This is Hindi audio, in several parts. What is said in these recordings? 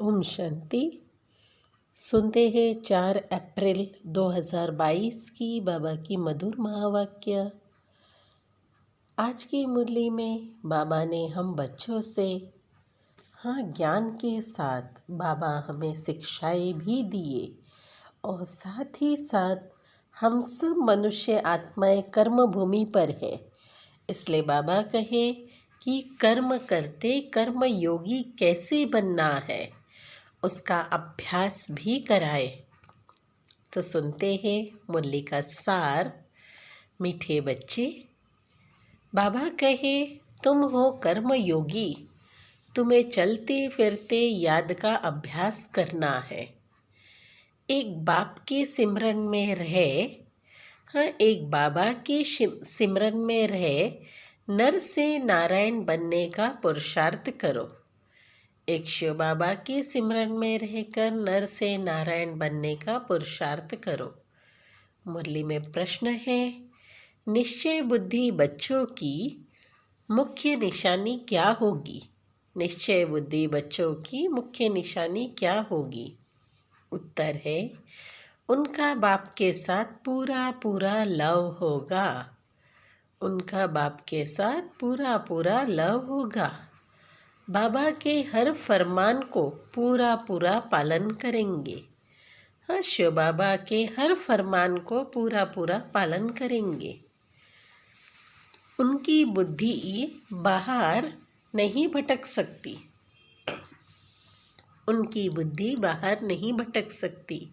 ओम शांति। सुनते हैं 4 अप्रैल 2022 की बाबा की मधुर महावाक्य। आज की मुरली में बाबा ने हम बच्चों से ज्ञान के साथ बाबा हमें शिक्षाएं भी दिए और साथ ही साथ हम सब मनुष्य आत्माएं कर्म भूमि पर है। इसलिए बाबा कहे कि कर्म करते कर्म योगी कैसे बनना है, उसका अभ्यास भी कराए। तो सुनते हैं मुरली का सार। मीठे बच्चे, बाबा कहे तुम हो कर्म योगी, तुम्हें चलते फिरते याद का अभ्यास करना है। एक बाप के सिमरन में रहे, एक बाबा के सिमरन में रहे नर से नारायण बनने का पुरुषार्थ करो। एक शिव बाबा के सिमरन में रहकर नर से नारायण बनने का पुरुषार्थ करो। मुरली में प्रश्न है, निश्चय बुद्धि बच्चों की मुख्य निशानी क्या होगी? निश्चय बुद्धि बच्चों की मुख्य निशानी क्या होगी? उत्तर है, उनका बाप के साथ पूरा पूरा लव होगा। उनका बाप के साथ पूरा पूरा लव होगा। बाबा के हर फरमान को पूरा पूरा पालन करेंगे। शिव बाबा के हर फरमान को पूरा पूरा पालन करेंगे। उनकी बुद्धि बाहर नहीं भटक सकती। उनकी बुद्धि बाहर नहीं भटक सकती।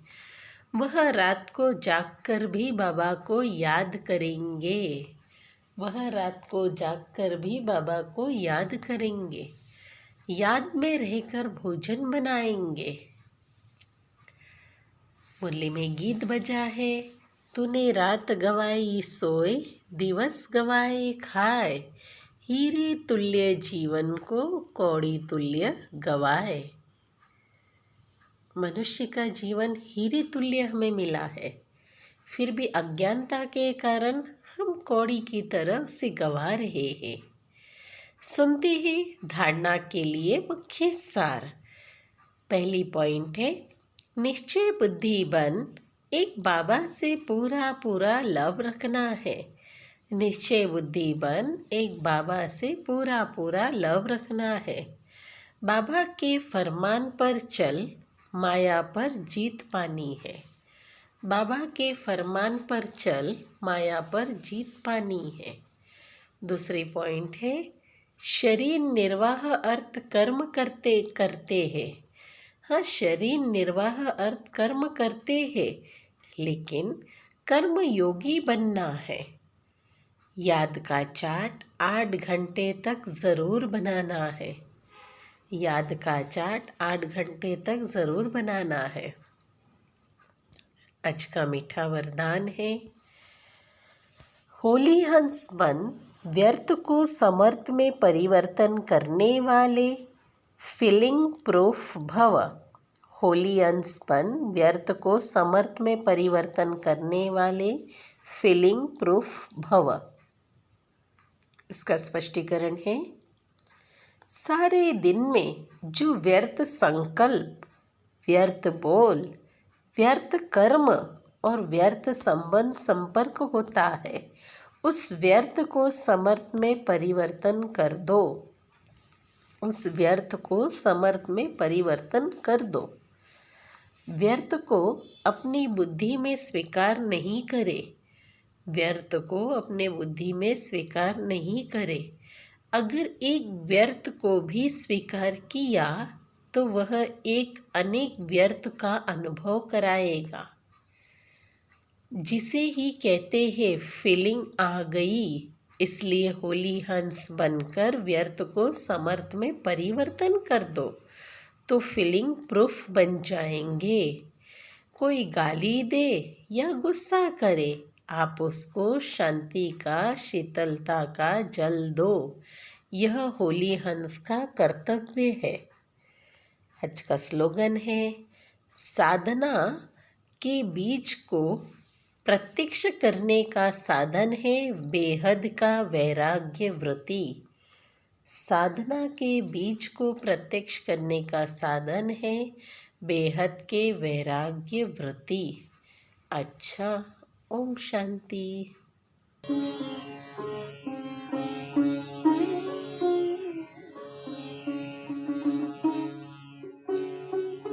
वह रात को जागकर भी बाबा को याद करेंगे। वह रात को जागकर भी बाबा को याद करेंगे। याद में रहकर भोजन बनाएंगे। मुरली में गीत बजा है, तूने रात गवाई सोए, दिवस गवाए खाए, हीरे तुल्य जीवन को कौड़ी तुल्य गवाए। मनुष्य का जीवन हीरे तुल्य हमें मिला है, फिर भी अज्ञानता के कारण हम कौड़ी की तरह से गवा रहे हैं। सुनते हैं धारणा के लिए मुख्य सार। पहली पॉइंट है, निश्चय बुद्धि बन एक बाबा से पूरा पूरा लव रखना है। निश्चय बुद्धि बन एक बाबा से पूरा पूरा लव रखना है। बाबा के फरमान पर चल, माया पर जीत पानी है। बाबा के फरमान पर चल, माया पर जीत पानी है। दूसरी पॉइंट है, शरीर निर्वाह अर्थ कर्म करते करते हैं। शरीर निर्वाह अर्थ कर्म करते हैं, लेकिन कर्म योगी बनना है। याद का चार्ट 8 घंटे तक ज़रूर बनाना है। याद का चार्ट 8 घंटे तक ज़रूर बनाना है। आज का मीठा वरदान है, होली हंस बन व्यर्थ को समर्थ में परिवर्तन करने वाले फीलिंग प्रूफ भव। होली अंश बन व्यर्थ को समर्थ में परिवर्तन करने वाले फीलिंग प्रूफ भव। इसका स्पष्टीकरण है, सारे दिन में जो व्यर्थ संकल्प, व्यर्थ बोल, व्यर्थ कर्म और व्यर्थ संबंध संपर्क होता है, उस व्यर्थ को समर्थ में परिवर्तन कर दो। उस व्यर्थ को समर्थ में परिवर्तन कर दो। व्यर्थ को अपनी बुद्धि में स्वीकार नहीं करे। व्यर्थ को अपने बुद्धि में स्वीकार नहीं करे। अगर एक व्यर्थ को भी स्वीकार किया तो वह एक अनेक व्यर्थ का अनुभव कराएगा, जिसे ही कहते हैं फीलिंग आ गई। इसलिए होली हंस बनकर व्यर्थ को समर्थ में परिवर्तन कर दो, तो फीलिंग प्रूफ बन जाएंगे। कोई गाली दे या गुस्सा करे, आप उसको शांति का, शीतलता का जल दो। यह होली हंस का कर्तव्य है। आज का स्लोगन है, साधना के बीज को प्रत्यक्ष करने का साधन है बेहद का वैराग्य वृत्ति। साधना के बीज को प्रत्यक्ष करने का साधन है बेहद के वैराग्य वृत्ति। अच्छा, ओम शांति।